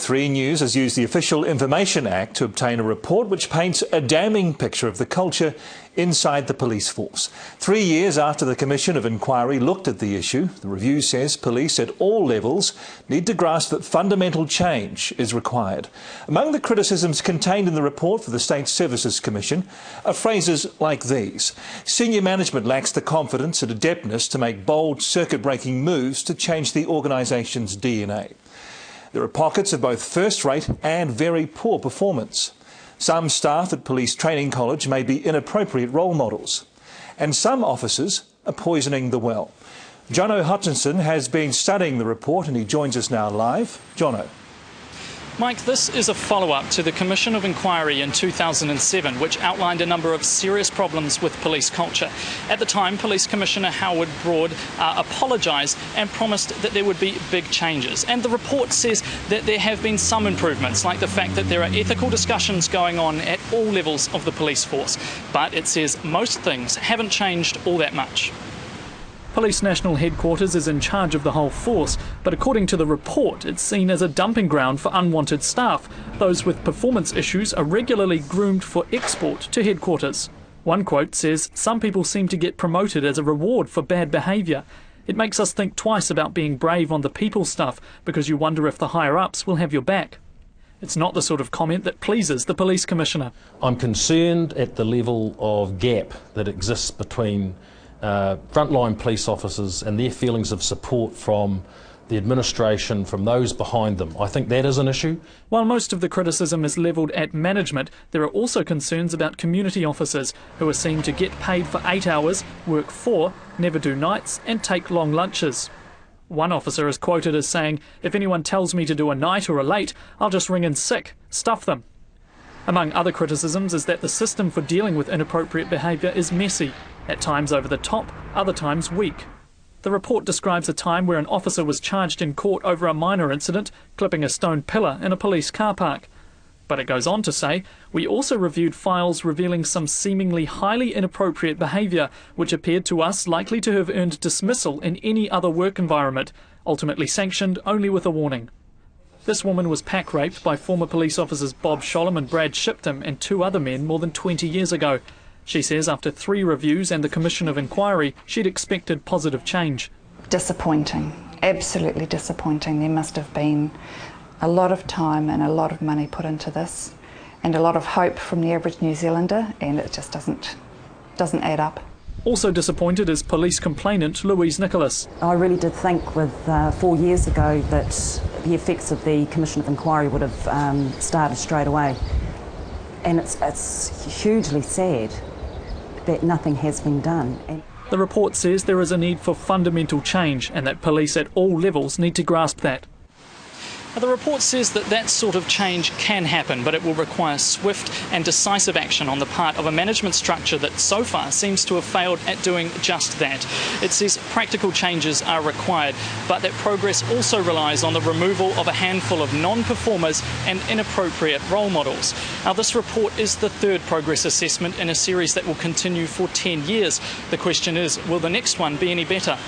3 News has used the Official Information Act to obtain a report which paints a damning picture of the culture inside the police force. 3 years after the Commission of Inquiry looked at the issue, the review says police at all levels need to grasp that fundamental change is required. Among the criticisms contained in the report for the State Services Commission are phrases like these. Senior management lacks the confidence and adeptness to make bold, circuit-breaking moves to change the organisation's DNA. There are pockets of both first-rate and very poor performance. Some staff at Police Training College may be inappropriate role models. And some officers are poisoning the well. Jono Hutchinson has been studying the report and he joins us now live. Jono. Mike, this is a follow-up to the Commission of Inquiry in 2007, which outlined a number of serious problems with police culture. At the time, Police Commissioner Howard Broad apologised and promised that there would be big changes. And the report says that there have been some improvements, like the fact that there are ethical discussions going on at all levels of the police force. But it says most things haven't changed all that much. Police National Headquarters is in charge of the whole force, but according to the report, it's seen as a dumping ground for unwanted staff. Those with performance issues are regularly groomed for export to headquarters. One quote says, "Some people seem to get promoted as a reward for bad behaviour. It makes us think twice about being brave on the people stuff, because you wonder if the higher-ups will have your back." It's not the sort of comment that pleases the Police Commissioner. I'm concerned at the level of gap that exists between frontline police officers and their feelings of support from the administration, from those behind them. I think that is an issue. While most of the criticism is levelled at management, there are also concerns about community officers who are seen to get paid for 8 hours, work 4, never do nights and take long lunches. One officer is quoted as saying, "If anyone tells me to do a night or a late, I'll just ring in sick, stuff them." Among other criticisms is that the system for dealing with inappropriate behaviour is messy, at times over the top, other times weak. The report describes a time where an officer was charged in court over a minor incident, clipping a stone pillar in a police car park. But it goes on to say, "We also reviewed files revealing some seemingly highly inappropriate behaviour, which appeared to us likely to have earned dismissal in any other work environment, ultimately sanctioned only with a warning." This woman was pack raped by former police officers Bob Sholem and Brad Shipton and 2 other men more than 20 years ago. She says after 3 reviews and the Commission of Inquiry, she'd expected positive change. Disappointing, absolutely disappointing. There must have been a lot of time and a lot of money put into this and a lot of hope from the average New Zealander, and it just doesn't add up. Also disappointed is police complainant Louise Nicholas. I really did think with 4 years ago that the effects of the Commission of Inquiry would have started straight away. And it's hugely sad that nothing has been done. The report says there is a need for fundamental change and that police at all levels need to grasp that. The report says that that sort of change can happen, but it will require swift and decisive action on the part of a management structure that so far seems to have failed at doing just that. It says practical changes are required, but that progress also relies on the removal of a handful of non-performers and inappropriate role models. Now, this report is the 3rd progress assessment in a series that will continue for 10 years. The question is, will the next one be any better?